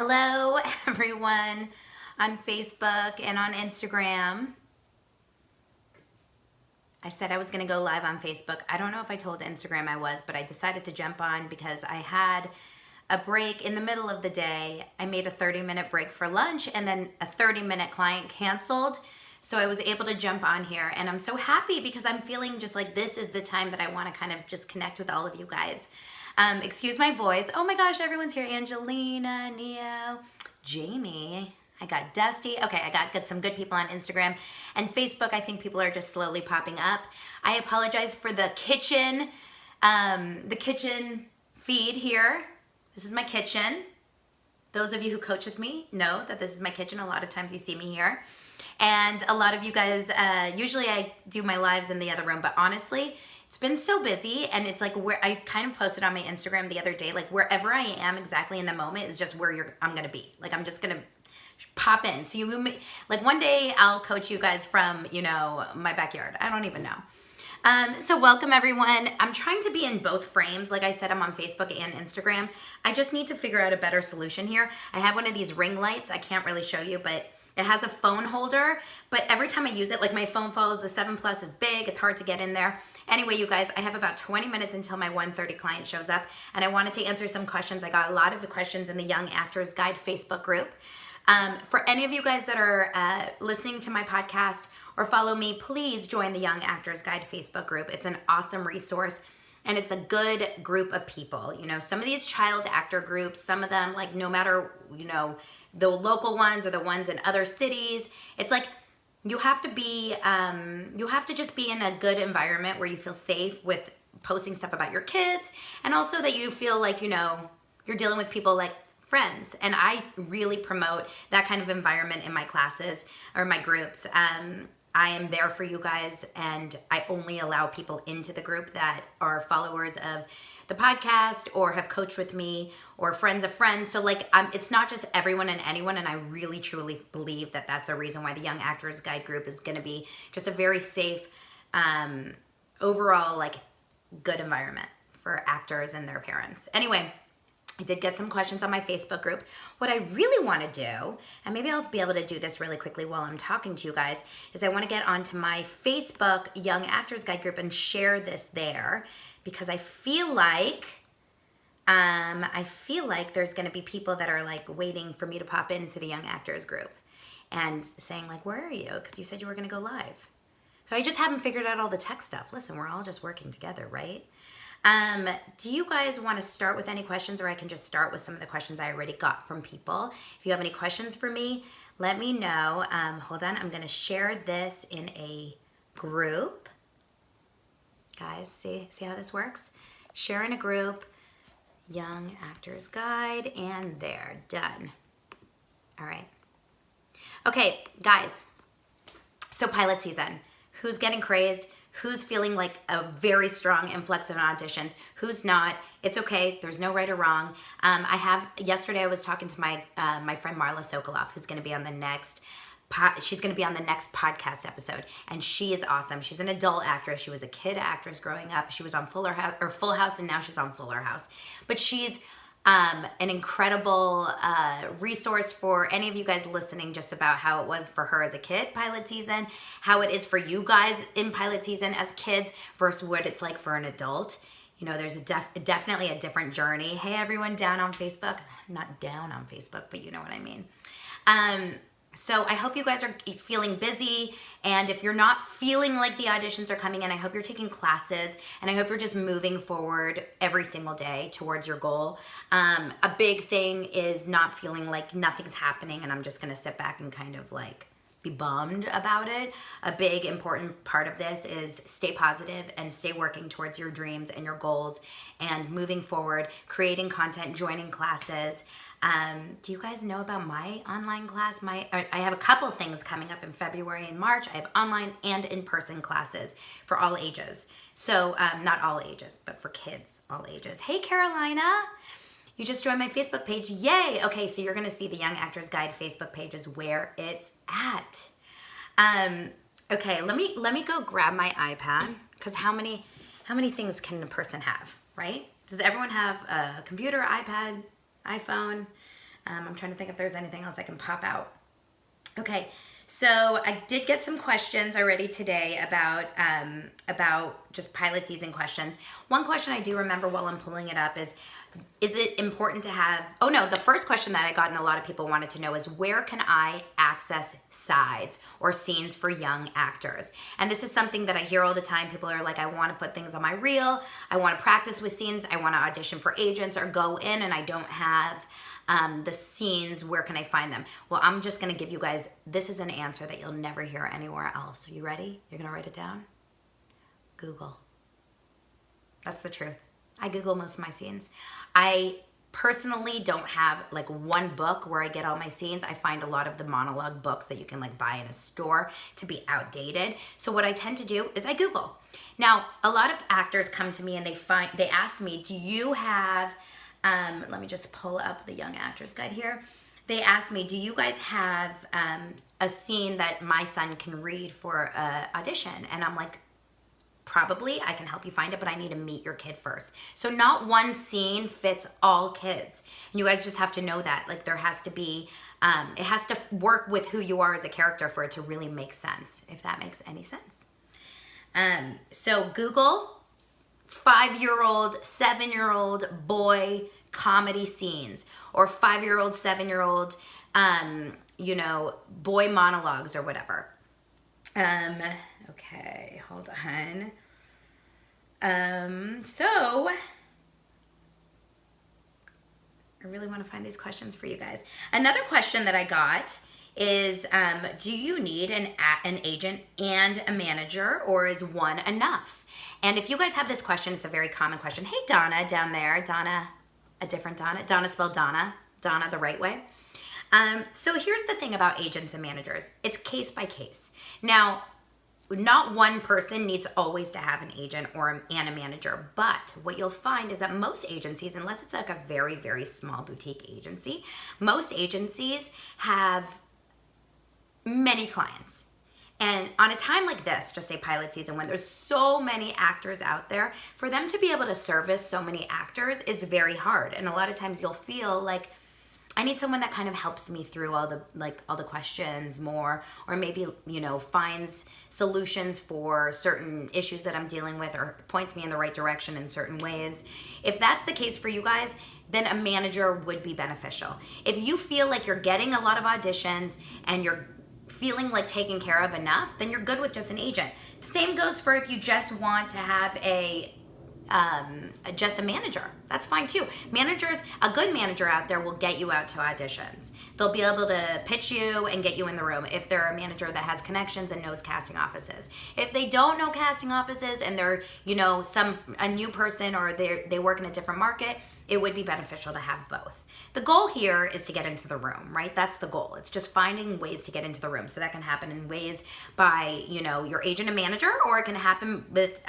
Hello, everyone on Facebook and on Instagram. I said I was going to go live on Facebook. I don't know if I told Instagram I was, but I decided to jump on because I had a break in the middle of the day. I made a 30-minute break for lunch and then a 30-minute client canceled. So I was able to jump on here and I'm so happy because I'm feeling just like this is the time that I want to kind of just connect with all of you guys. Excuse my voice. Oh my gosh, everyone's here. Angelina, Neo, Jamie. I got Dusty. Okay, I got some good people on Instagram and Facebook. I think people are just slowly popping up. I apologize for the kitchen feed here. This is my kitchen. Those of you who coach with me know that this is my kitchen. A lot of times you see me here. And a lot of you guys, usually I do my lives in the other room, but honestly, it's been so busy and it's like where I kind of posted on my Instagram the other day, like wherever I am exactly in the moment is just where I'm gonna be. Like I'm just gonna pop in. So you may, like one day I'll coach you guys from, my backyard. I don't even know. So welcome everyone. I'm trying to be in both frames. Like I said, I'm on Facebook and Instagram. I just need to figure out a better solution here. I have one of these ring lights. I can't really show you, but it has a phone holder, but every time I use it, like my phone falls, the 7 Plus is big, it's hard to get in there. Anyway, you guys, I have about 20 minutes until my 1:30 client shows up, and I wanted to answer some questions. I got a lot of the questions in the Young Actors Guide Facebook group. For any of you guys that are listening to my podcast or follow me, please join the Young Actors Guide Facebook group. It's an awesome resource. And it's a good group of people. Some of these child actor groups, some of them, like no matter, the local ones or the ones in other cities, it's like you have to just be in a good environment where you feel safe with posting stuff about your kids. And also that you feel like, you're dealing with people like friends. And I really promote that kind of environment in my classes or my groups. I am there for you guys and I only allow people into the group that are followers of the podcast or have coached with me or friends of friends. So it's not just everyone and anyone, and I really truly believe that that's a reason why the Young Actors Guide group is going to be just a very safe, overall good environment for actors and their parents. Anyway, I did get some questions on my Facebook group. What I really want to do, and maybe I'll be able to do this really quickly while I'm talking to you guys, is I want to get onto my Facebook Young Actors Guide group and share this there because I feel like there's going to be people that are waiting for me to pop into the Young Actors group and saying where are you? Because you said you were going to go live. So I just haven't figured out all the tech stuff. Listen, we're all just working together, right? Do you guys want to start with any questions, or I can just start with some of the questions I already got from people? If you have any questions for me, let me know. Hold on, I'm going to share this in a group. Guys, see how this works? Share in a group, Young Actors Guide, and there, done. All right. Okay, guys, so pilot season. Who's getting crazed? Who's feeling like a very strong influx of auditions? Who's not? It's okay. There's no right or wrong. Yesterday I was talking to my friend Marla Sokoloff, who's going to be on the next. She's going to be on the next podcast episode, and she is awesome. She's an adult actress. She was a kid actress growing up. She was on Full House, and now she's on Fuller House. But she's an incredible resource for any of you guys listening, just about how it was for her as a kid pilot season, how it is for you guys in pilot season as kids versus what it's like for an adult. There's definitely a different journey. Hey, everyone down on Facebook. Not down on Facebook, but you know what I mean. So I hope you guys are feeling busy, and if you're not feeling like the auditions are coming in, I hope you're taking classes, and I hope you're just moving forward every single day towards your goal. A big thing is not feeling like nothing's happening and I'm just gonna sit back and kind of be bummed about it. A big important part of this is stay positive and stay working towards your dreams and your goals and moving forward, creating content, joining classes. Do you guys know about my online class? I have a couple things coming up in February and March. I have online and in-person classes for all ages. So not all ages, but for kids, all ages. Hey, Carolina. You just joined my Facebook page. Yay! Okay, so you're gonna see the Young Actors Guide Facebook page is where it's at. Okay, let me go grab my iPad, because how many things can a person have, right? Does everyone have a computer, iPad, iPhone? I'm trying to think if there's anything else I can pop out. Okay, so I did get some questions already today about just pilot season questions. One question I do remember while I'm pulling it up is it important to have, oh no, the first question that I got and a lot of people wanted to know is where can I access sides or scenes for young actors? And this is something that I hear all the time. People are like, I want to put things on my reel. I want to practice with scenes. I want to audition for agents or go in and I don't have the scenes. Where can I find them? Well, I'm just going to give you guys, this is an answer that you'll never hear anywhere else. Are you ready? You're going to write it down? Google. That's the truth. I Google most of my scenes. I personally don't have like one book where I get all my scenes. I find a lot of the monologue books that you can like buy in a store to be outdated. So what I tend to do is I Google. Now, a lot of actors come to me and they ask me, do you have, let me just pull up the Young Actors Guide here. They ask me, do you guys have a scene that my son can read for an audition? And I'm like, probably, I can help you find it, but I need to meet your kid first. So not one scene fits all kids. And you guys just have to know that. Like there has to be, it has to work with who you are as a character for it to really make sense, if that makes any sense. So Google 5-year-old, 7-year-old boy comedy scenes or 5-year-old, 7-year-old, boy monologues or whatever. Okay, hold on. So I really want to find these questions for you guys. Another question that I got is, do you need an agent and a manager, or is one enough? And if you guys have this question, it's a very common question. Hey, Donna down there. Donna, a different Donna. Donna spelled Donna. Donna the right way. So here's the thing about agents and managers. It's case by case. Now, not one person needs always to have an agent and a manager, but what you'll find is that most agencies, unless it's like a very, very small boutique agency, most agencies have many clients. And on a time like this, just say pilot season, when there's so many actors out there, for them to be able to service so many actors is very hard. And a lot of times you'll feel like, I need someone that kind of helps me through all the questions more, or maybe, finds solutions for certain issues that I'm dealing with or points me in the right direction in certain ways. If that's the case for you guys, then a manager would be beneficial. If you feel like you're getting a lot of auditions and you're feeling like taken care of enough, then you're good with just an agent. Same goes for if you just want to have just a manager. That's fine too. Managers, a good manager out there will get you out to auditions. They'll be able to pitch you and get you in the room if they're a manager that has connections and knows casting offices. If they don't know casting offices and they're, a new person or they work in a different market, it would be beneficial to have both. The goal here is to get into the room, right? That's the goal. It's just finding ways to get into the room. So that can happen in ways by, your agent and manager, or it can happen with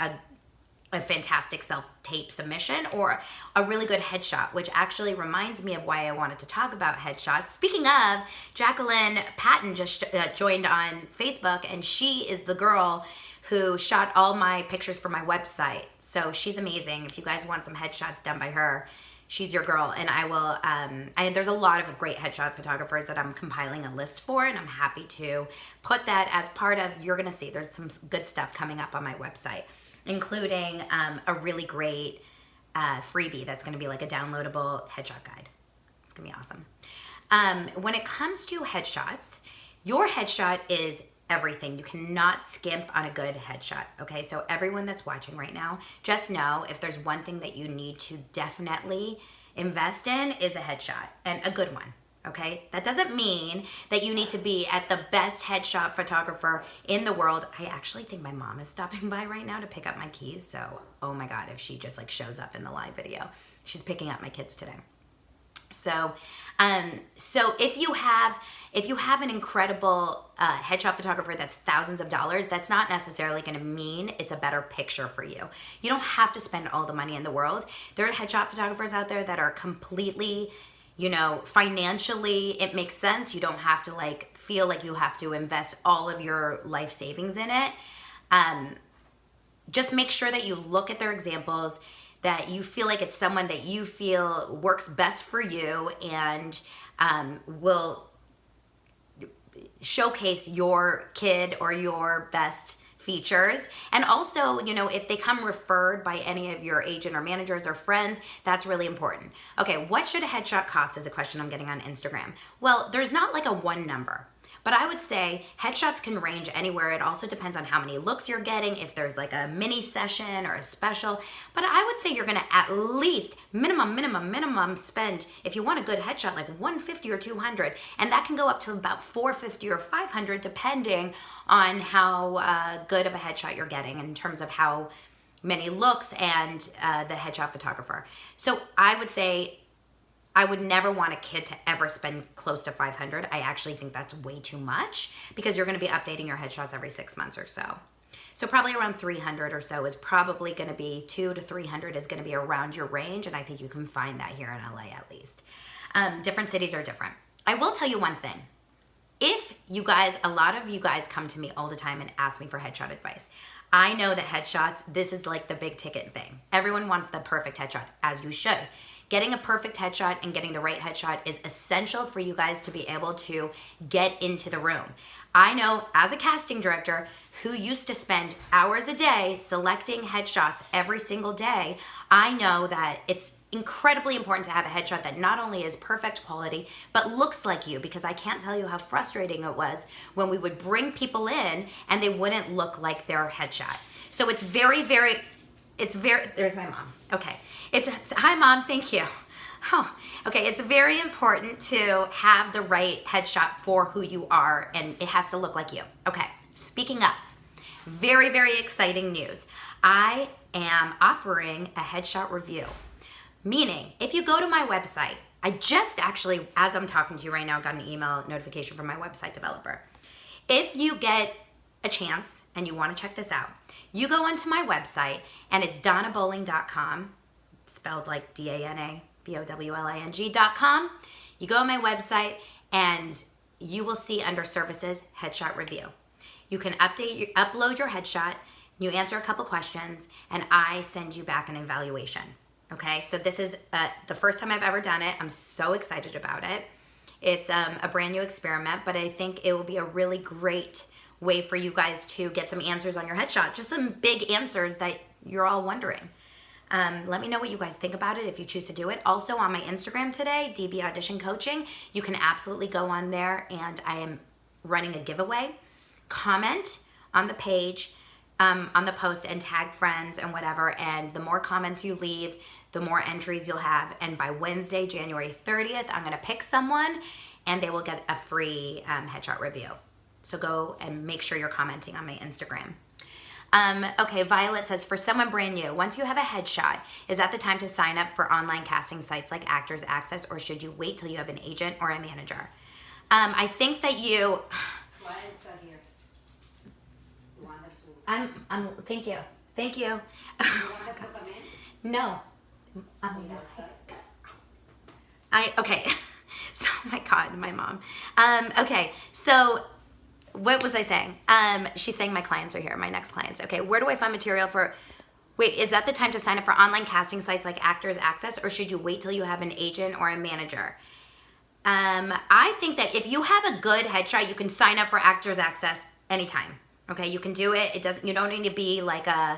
a fantastic self-tape submission or a really good headshot, which actually reminds me of why I wanted to talk about headshots. Speaking of, Jacqueline Patton just joined on Facebook, and she is the girl who shot all my pictures for my website. So she's amazing. If you guys want some headshots done by her, she's your girl. And I will, there's a lot of great headshot photographers that I'm compiling a list for, and I'm happy to put that as part of, you're gonna see, there's some good stuff coming up on my website, including a really great freebie that's going to be like a downloadable headshot guide. It's going to be awesome. When it comes to headshots, your headshot is everything. You cannot skimp on a good headshot, okay? So everyone that's watching right now, just know if there's one thing that you need to definitely invest in is a headshot, and a good one. Okay, that doesn't mean that you need to be at the best headshot photographer in the world. I actually think my mom is stopping by right now to pick up my keys. So, oh my God, if she just shows up in the live video, she's picking up my kids today. So, if you have an incredible headshot photographer that's thousands of dollars, that's not necessarily going to mean it's a better picture for you. You don't have to spend all the money in the world. There are headshot photographers out there that are completely, financially, it makes sense. You don't have to feel like you have to invest all of your life savings in it. Just make sure that you look at their examples. that you feel like it's someone that you feel works best for you and will showcase your kid or your best features. And also, you know, if they come referred by any of your agent or managers or friends, that's really important. Okay, what should a headshot cost is a question I'm getting on Instagram. Well, there's not like a one number. But I would say headshots can range anywhere. It also depends on how many looks you're getting, if there's like a mini session or a special. But I would say you're gonna at least minimum spend, if you want a good headshot, like 150 or 200. And that can go up to about 450 or 500 depending on how good of a headshot you're getting in terms of how many looks and the headshot photographer. So I would say I would never want a kid to ever spend close to 500. I actually think that's way too much because you're going to be updating your headshots every 6 months or so. So probably around 300 or so is probably going to be 200 to 300 is going to be around your range. And I think you can find that here in LA at least. Different cities are different. I will tell you one thing. If you guys, a lot of you guys come to me all the time and ask me for headshot advice. I know that headshots, this is like the big ticket thing. Everyone wants the perfect headshot, as you should. Getting a perfect headshot and getting the right headshot is essential for you guys to be able to get into the room. I know as a casting director who used to spend hours a day selecting headshots every single day, I know that it's incredibly important to have a headshot that not only is perfect quality, but looks like you, because I can't tell you how frustrating it was when we would bring people in and they wouldn't look like their headshot. So it's very, there's my mom. Okay. Hi mom, thank you. Oh, okay. It's very important to have the right headshot for who you are, and it has to look like you. Okay. Speaking of, very, very exciting news. I am offering a headshot review. Meaning, if you go to my website, I just actually, as I'm talking to you right now, got an email notification from my website developer. If you get a chance and you want to check this out, you go onto my website and it's danabowling.com, spelled like DANABOWLING.com. You go on my website and you will see under services, headshot review. You can upload your headshot, you answer a couple questions, and I send you back an evaluation. Okay, so this is the first time I've ever done it. I'm so excited about it. It's a brand new experiment, but I think it will be a really great way for you guys to get some answers on your headshot, just some big answers that you're all wondering. Let me know what you guys think about it if you choose to do it. Also on my Instagram today, DB Audition Coaching, you can absolutely go on there and I am running a giveaway. Comment on the page, on the post and tag friends and whatever, and the more comments you leave, the more entries you'll have. And by Wednesday, January 30th, I'm gonna pick someone and they will get a free headshot review. So go and make sure you're commenting on my Instagram. Okay, Violet says, for someone brand new, once you have a headshot, is that the time to sign up for online casting sites like Actors Access, or should you wait till you have an agent or a manager? I think that you... Why it's here? You want them to... Thank you. Thank you. You want them to come in? No. Outside? Okay. So, oh my God, my mom. Okay, so... What was I saying? She's saying my clients are here, my next clients. Okay, where do I find material for... Wait, is that the time to sign up for online casting sites like Actors Access, or should you wait till you have an agent or a manager? I think that if you have a good headshot, you can sign up for Actors Access anytime. Okay, you can do it. You don't need to be like a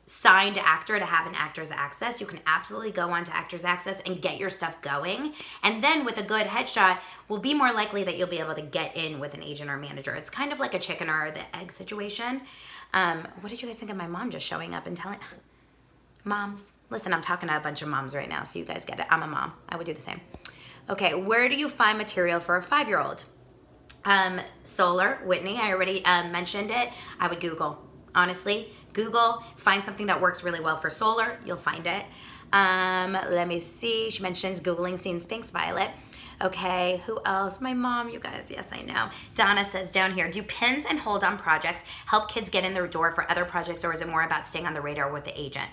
signed actor to have an Actors Access. You can absolutely go on to Actors Access and get your stuff going. And then with a good headshot, will be more likely that you'll be able to get in with an agent or manager. It's kind of like a chicken or the egg situation. What did you guys think of my mom just showing up and telling... Moms, listen, I'm talking to a bunch of moms right now, so you guys get it. I'm a mom. I would do the same. Okay, where do you find material for a 5-year-old? Solar, Whitney, I already mentioned it. I would Google. Honestly, Google, find something that works really well for solar. You'll find it. Let me see. She mentions Googling scenes. Thanks, Violet. Okay, who else? My mom, you guys. Yes, I know. Donna says down here, do pins and hold on projects help kids get in their door for other projects, or is it more about staying on the radar with the agent?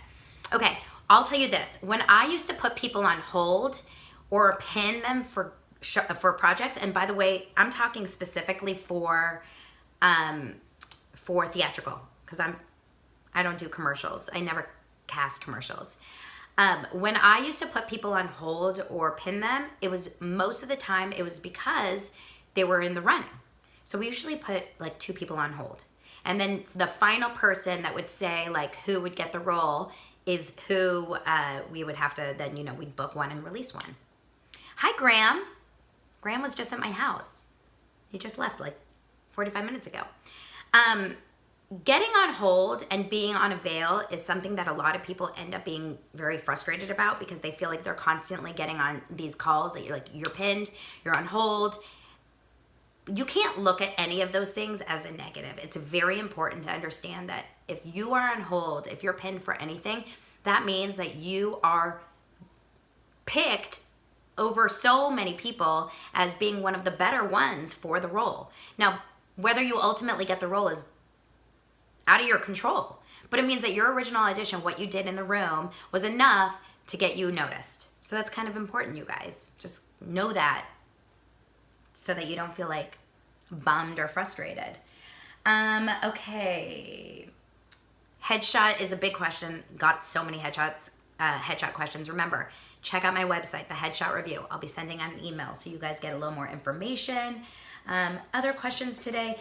Okay, I'll tell you this. When I used to put people on hold or pin them for projects, and by the way, I'm talking specifically for theatrical, because I don't do commercials. I never cast commercials. When I used to put people on hold or pin them, it was most of the time it was because they were in the running. So we usually put like 2 people on hold. And then the final person that would say like who would get the role is who we would have to then, we'd book one and release one. Hi, Graham. Graham was just at my house. He just left like 45 minutes ago. Getting on hold and being on a veil is something that a lot of people end up being very frustrated about because they feel like they're constantly getting on these calls that you're pinned, you're on hold. You can't look at any of those things as a negative. It's very important to understand that if you are on hold, if you're pinned for anything, that means that you are picked over so many people as being one of the better ones for the role. Now, whether you ultimately get the role is out of your control, but it means that your original audition, what you did in the room, was enough to get you noticed. So that's kind of important, you guys. Just know that so that you don't feel like bummed or frustrated. Okay. Headshot is a big question. Got so many headshot questions. Remember, check out my website, the Headshot Review. I'll be sending out an email so you guys get a little more information. Other questions today.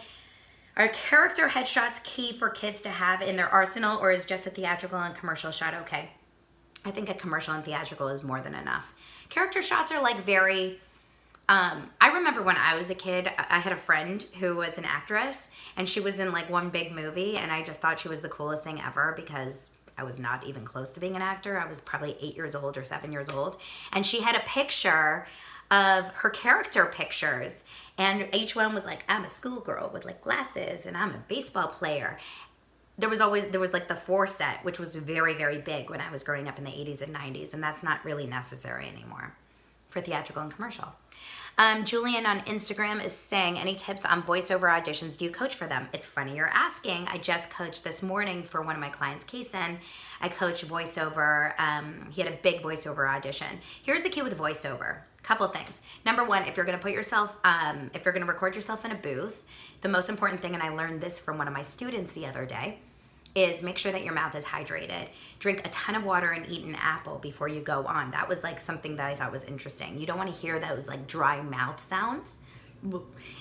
Are character headshots key for kids to have in their arsenal, or is just a theatrical and commercial shot okay? I think a commercial and theatrical is more than enough. Character shots are like very... I remember when I was a kid, I had a friend who was an actress, and she was in like one big movie, and I just thought she was the coolest thing ever because I was not even close to being an actor. I was probably 8 years old or 7 years old, and she had a picture of her character pictures, and each one was like, I'm a schoolgirl with like glasses, and I'm a baseball player. There was like the 4 set, which was very, very big when I was growing up in the 80s and 90s, and that's not really necessary anymore for theatrical and commercial. Julian on Instagram is saying, any tips on voiceover auditions? Do you coach for them? It's funny you're asking. I just coached this morning for one of my clients, Kaysen. I coach voiceover. He had a big voiceover audition. Here's the key with voiceover. Couple of things. Number one, if you're going to if you're going to record yourself in a booth, the most important thing, and I learned this from one of my students the other day, is make sure that your mouth is hydrated. Drink a ton of water and eat an apple before you go on. That was like something that I thought was interesting. You don't want to hear those like dry mouth sounds.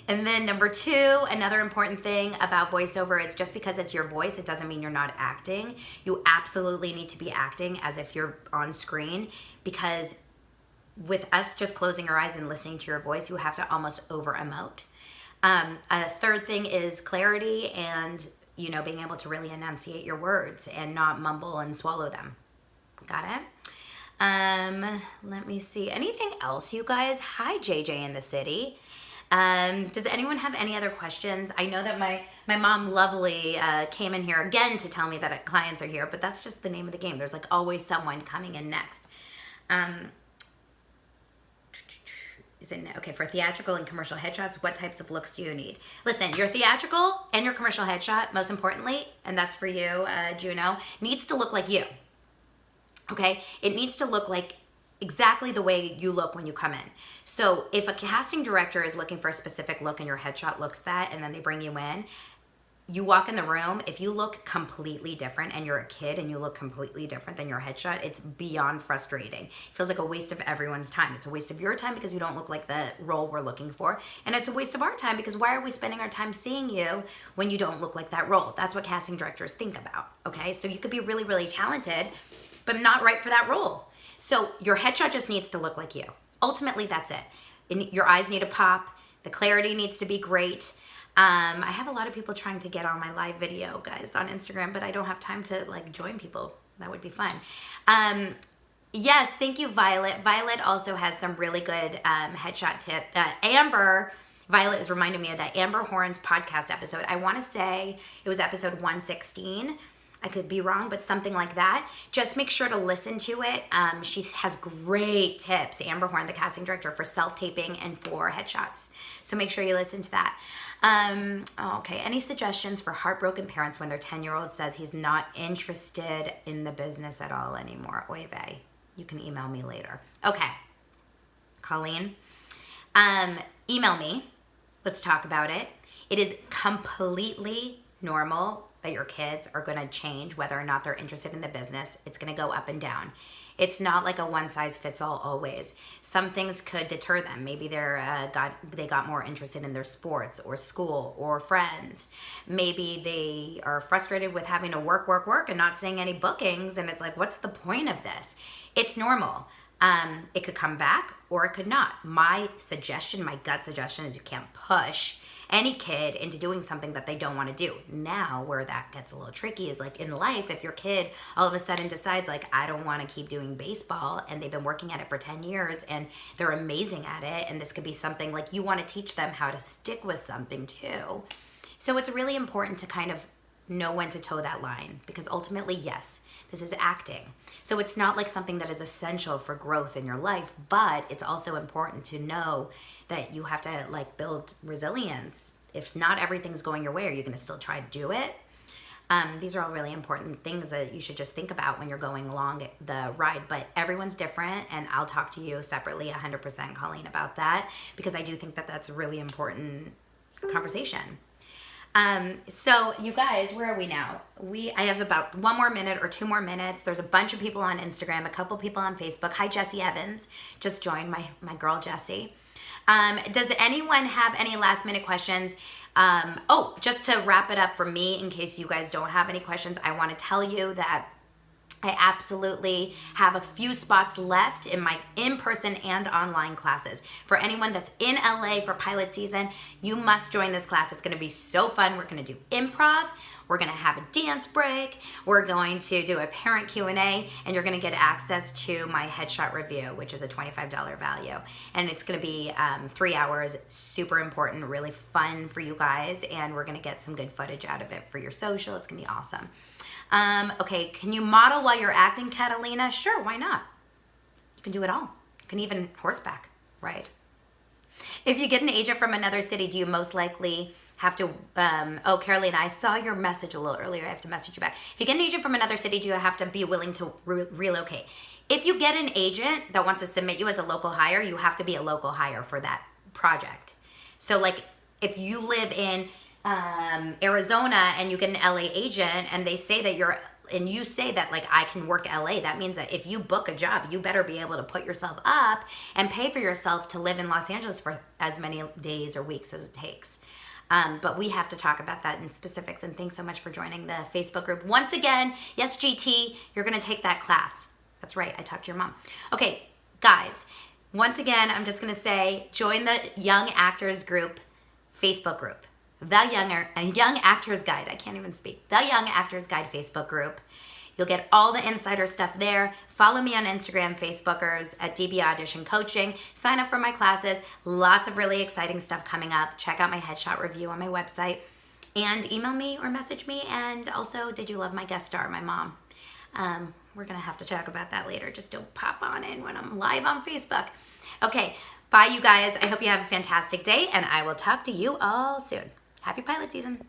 And then number 2, another important thing about voiceover is just because it's your voice, it doesn't mean you're not acting. You absolutely need to be acting as if you're on screen, because with us just closing our eyes and listening to your voice, you have to almost over emote. A third thing is clarity and being able to really enunciate your words and not mumble and swallow them. Got it? Let me see. Anything else, you guys? Hi, JJ in the city. Does anyone have any other questions? I know that my mom Lovely came in here again to tell me that clients are here, but that's just the name of the game. There's like always someone coming in next. Okay, for theatrical and commercial headshots, what types of looks do you need? Listen, your theatrical and your commercial headshot, most importantly, and that's for you, Juno, needs to look like you. Okay? It needs to look like exactly the way you look when you come in. So if a casting director is looking for a specific look and your headshot looks that, and then they bring you in, you walk in the room, if you look completely different and you're a kid and you look completely different than your headshot, it's beyond frustrating. It feels like a waste of everyone's time. It's a waste of your time because you don't look like the role we're looking for. And it's a waste of our time because why are we spending our time seeing you when you don't look like that role? That's what casting directors think about, okay? So you could be really, really talented, but not right for that role. So your headshot just needs to look like you. Ultimately, that's it. Your eyes need to pop. The clarity needs to be great. I have a lot of people trying to get on my live video, guys, on Instagram, but I don't have time to like join people. That would be fun. Yes, thank you, Violet. Violet also has some really good headshot tip. Violet is reminding me of that Amber Horn's podcast episode. I want to say it was episode 116. I could be wrong, but something like that. Just make sure to listen to it. She has great tips, Amber Horn, the casting director, for self-taping and for headshots. So make sure you listen to that. Okay, any suggestions for heartbroken parents when their 10-year-old says he's not interested in the business at all anymore? Oy vey. You can email me later. Okay, Colleen, email me. Let's talk about it. It is completely normal that your kids are going to change whether or not they're interested in the business. It's going to go up and down. It's not like a one size fits all always. Some things could deter them. Maybe they got more interested in their sports or school or friends. Maybe they are frustrated with having to work and not seeing any bookings, and it's like, what's the point of this? It's normal. It could come back or it could not. My gut suggestion is you can't push any kid into doing something that they don't want to do. Now, where that gets a little tricky is like in life, if your kid all of a sudden decides like, I don't want to keep doing baseball, and they've been working at it for 10 years and they're amazing at it, and this could be something like you want to teach them how to stick with something too. So it's really important to kind of know when to toe that line, because ultimately, yes, this is acting. So it's not like something that is essential for growth in your life, but it's also important to know that you have to like build resilience. If not everything's going your way, are you going to still try to do it? These are all really important things that you should just think about when you're going along the ride, but everyone's different, and I'll talk to you separately 100%, Colleen, about that, because I do think that that's a really important conversation. So you guys, where are we now? I have about 1 more minute or 2 more minutes. There's a bunch of people on Instagram, a couple people on Facebook. Hi, Jessie Evans. Just joined my girl, Jessie. Does anyone have any last minute questions? Just to wrap it up for me, in case you guys don't have any questions, I want to tell you that I absolutely have a few spots left in my in-person and online classes. For anyone that's in LA for pilot season, you must join this class. It's going to be so fun. We're going to do improv. We're going to have a dance break. We're going to do a parent Q&A, and you're going to get access to my headshot review, which is a $25 value. And it's going to be 3 hours, super important, really fun for you guys, and we're going to get some good footage out of it for your social. It's going to be awesome. Okay, can you model while you're acting, Catalina? Sure, why not? You can do it all. You can even horseback ride. If you get an agent from another city, do you most likely have to, Carolina, I saw your message a little earlier. I have to message you back. If you get an agent from another city, do you have to be willing to relocate? If you get an agent that wants to submit you as a local hire, you have to be a local hire for that project. So like if you live in Arizona and you get an LA agent and they say that you say that like I can work LA, that means that if you book a job, you better be able to put yourself up and pay for yourself to live in Los Angeles for as many days or weeks as it takes. But we have to talk about that in specifics, and thanks so much for joining the Facebook group. Once again, yes, GT, you're going to take that class. That's right, I talked to your mom. Okay, guys, once again, I'm just going to say, join the Young Actors Group Facebook group. Young Actors Guide. I can't even speak. The Young Actors Guide Facebook group. You'll get all the insider stuff there. Follow me on Instagram, Facebookers, at DB Audition Coaching. Sign up for my classes. Lots of really exciting stuff coming up. Check out my headshot review on my website. And email me or message me. And also, did you love my guest star, my mom? We're going to have to talk about that later. Just don't pop on in when I'm live on Facebook. Okay, bye, you guys. I hope you have a fantastic day, and I will talk to you all soon. Happy pilot season.